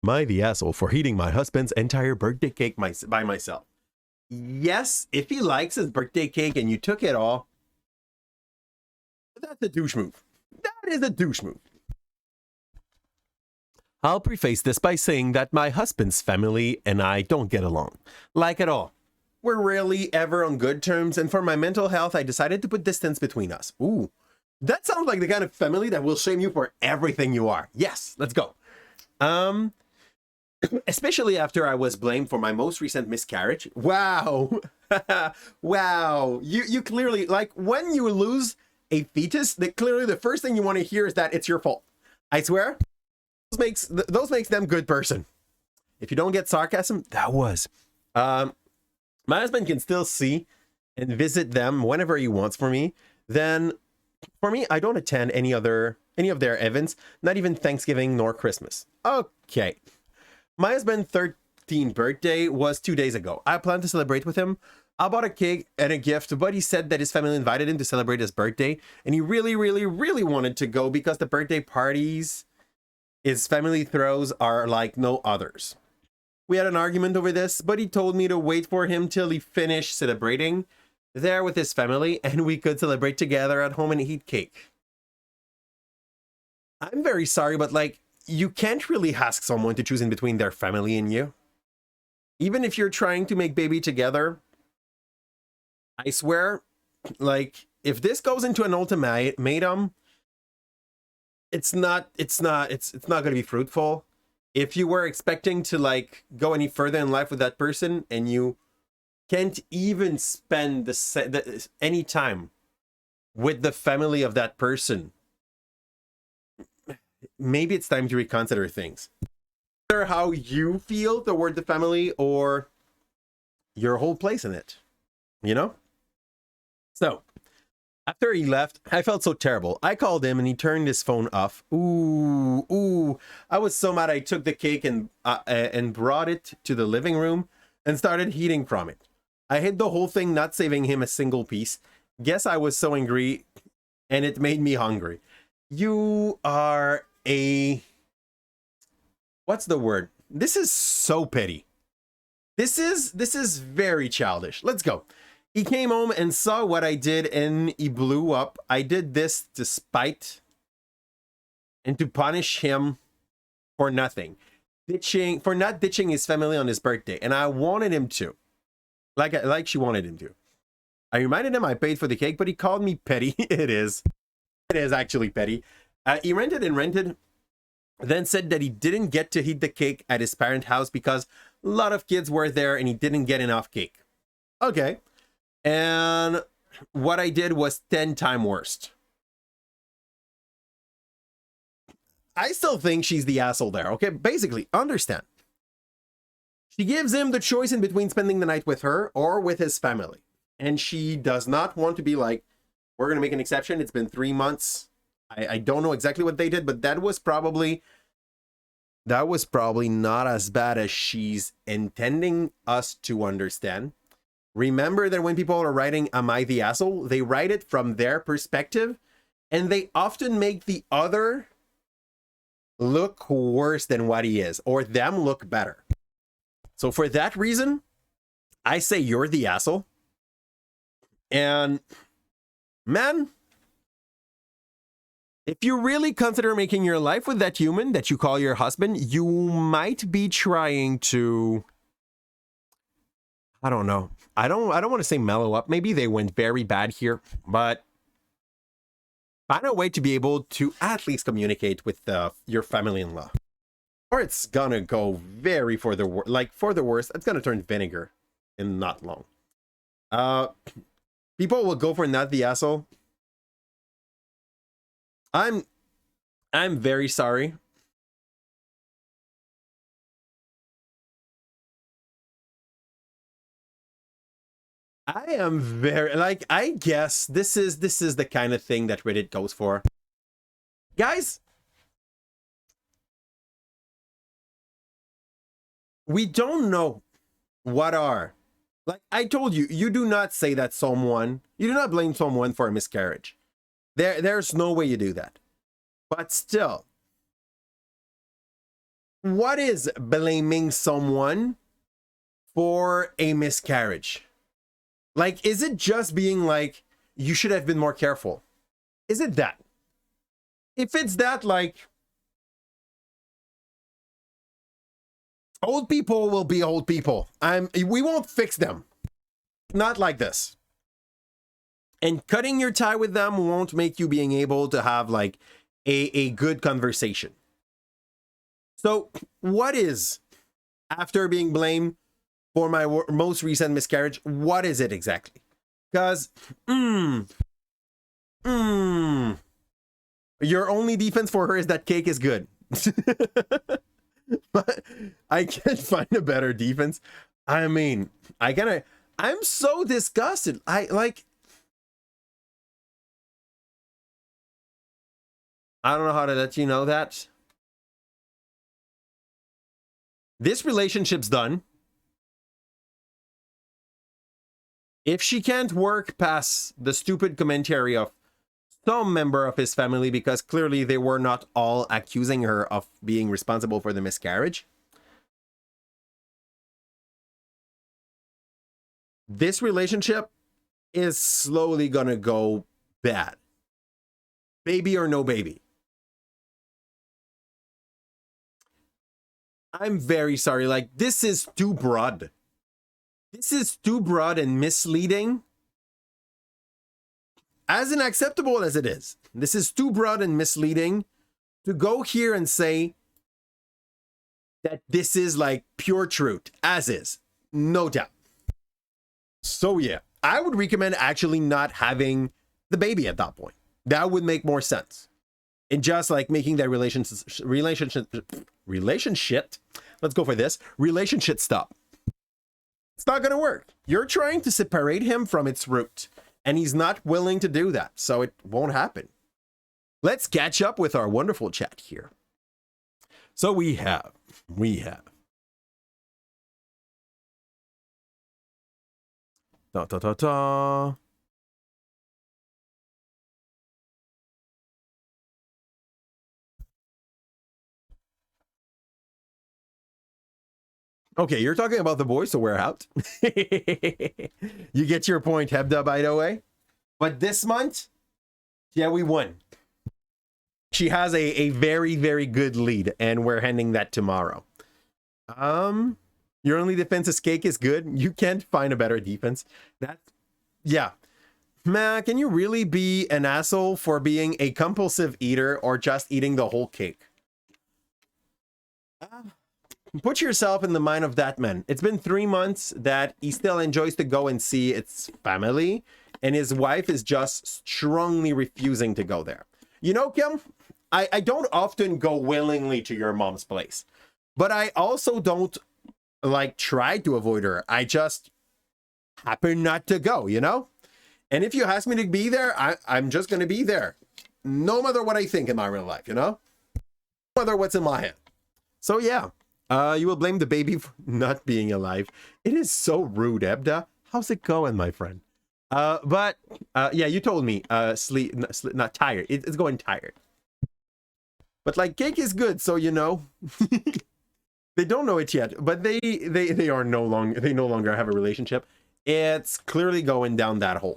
Am I the asshole for eating my husband's entire birthday cake by myself? Yes, if he likes his birthday cake and you took it all, that's a douche move. That is a douche move. I'll preface this by saying that my husband's family and I don't get along. Like at all. We're rarely ever on good terms, and for my mental health, I decided to put distance between us. Ooh, that sounds like the kind of family that will shame you for everything you are. Yes, let's go. Especially after I was blamed for my most recent miscarriage. Wow. Wow. You clearly, like, when you lose a fetus, that clearly the first thing you want to hear is that it's your fault. I swear, those makes them good person. If you don't get sarcasm, that was. My husband can still see and visit them whenever he wants for me. Then, for me, I don't attend any of their events, not even Thanksgiving nor Christmas. Okay. My husband's 13th birthday was 2 days ago. I planned to celebrate with him. I bought a cake and a gift, but he said that his family invited him to celebrate his birthday, and he really, really, really wanted to go because the birthday parties his family throws are like no others. We had an argument over this, but he told me to wait for him till he finished celebrating there with his family, and we could celebrate together at home and eat cake. I'm very sorry, but like, you can't really ask someone to choose in between their family and you. Even if you're trying to make baby together, I swear, like, if this goes into an ultimatum, it's not going to be fruitful. If you were expecting to like go any further in life with that person and you can't even spend any time with the family of that person, maybe it's time to reconsider things. No matter how you feel toward the family or your whole place in it, you know? So, after he left, I felt so terrible. I called him and he turned his phone off. Ooh. I was so mad I took the cake and brought it to the living room and started eating from it. I hid the whole thing, not saving him a single piece. Guess I was so angry and it made me hungry. You are a... What's the word? This is so petty. This is very childish. Let's go. He came home and saw what I did and he blew up. I did this to spite and to punish him for nothing. For not ditching his family on his birthday. And I wanted him to. Like she wanted him to. I reminded him I paid for the cake, but he called me petty. It is actually petty. He rented, then said that he didn't get to eat the cake at his parent house because a lot of kids were there and he didn't get enough cake. Okay. And what I did was 10 times worse. I still think she's the asshole there, okay? Basically, understand. She gives him the choice in between spending the night with her or with his family. And she does not want to be like, we're going to make an exception. It's been 3 months. I don't know exactly what they did, but that was probably not as bad as she's intending us to understand. Remember that when people are writing, am I the asshole? They write it from their perspective, and they often make the other look worse than what he is, or them look better. So for that reason, I say you're the asshole. And man, if you really consider making your life with that human that you call your husband, you might be trying to, I don't know. I don't want to say mellow up. Maybe they went very bad here, but find a way to be able to at least communicate with your family-in-law. Or it's gonna go very for the worst. It's gonna turn vinegar in not long. People will go for not the asshole. I'm very sorry. I am very, like, I guess this is the kind of thing that Reddit goes for. Guys, we don't know what are. Like I told you, you do not say that you do not blame someone for a miscarriage. There's no way you do that. But still, What is blaming someone for a miscarriage? Like, is it just being like, you should have been more careful? Is it that? If it's that, like, old people will be old people. We won't fix them. Not like this. And cutting your tie with them won't make you being able to have like a good conversation. So what is, after being blamed for my most recent miscarriage, what is it exactly? Because, your only defense for her is that cake is good. But I can't find a better defense. I mean, I'm so disgusted. I don't know how to let you know that this relationship's done. If she can't work past the stupid commentary of some member of his family, because clearly they were not all accusing her of being responsible for the miscarriage, this relationship is slowly gonna go bad. Baby or no baby. I'm very sorry. Like, this is too broad. This is too broad and misleading. As unacceptable as it is, this is too broad and misleading to go here and say that this is like pure truth, as is. No doubt. So yeah, I would recommend actually not having the baby at that point. That would make more sense. And just like making that relationship, let's go for this, relationship stop. It's not going to work. You're trying to separate him from its root, and he's not willing to do that, so it won't happen. Let's catch up with our wonderful chat here. So we have. Da, da, da, da. Okay, you're talking about the boys to wear out. You get your point, Hebda, by the way. But this month, yeah, we won. She has a very, very good lead, and we're handing that tomorrow. Your only defense is cake is good. You can't find a better defense. Yeah. Man, can you really be an asshole for being a compulsive eater or just eating the whole cake? Put yourself in the mind of that man. It's been 3 months that he still enjoys to go and see its family, and his wife is just strongly refusing to go there. You know, Kim, I don't often go willingly to your mom's place, but I also don't like try to avoid her. I just happen not to go, you know? And if you ask me to be there, I'm just going to be there. No matter what I think in my real life, you know? No matter what's in my head. So yeah. You will blame the baby for not being alive. It is so rude, Ebda. How's it going, my friend? Yeah, you told me, sleep, not tired. It's going tired. But like, cake is good, so you know. They don't know it yet, but they no longer have a relationship. It's clearly going down that hole.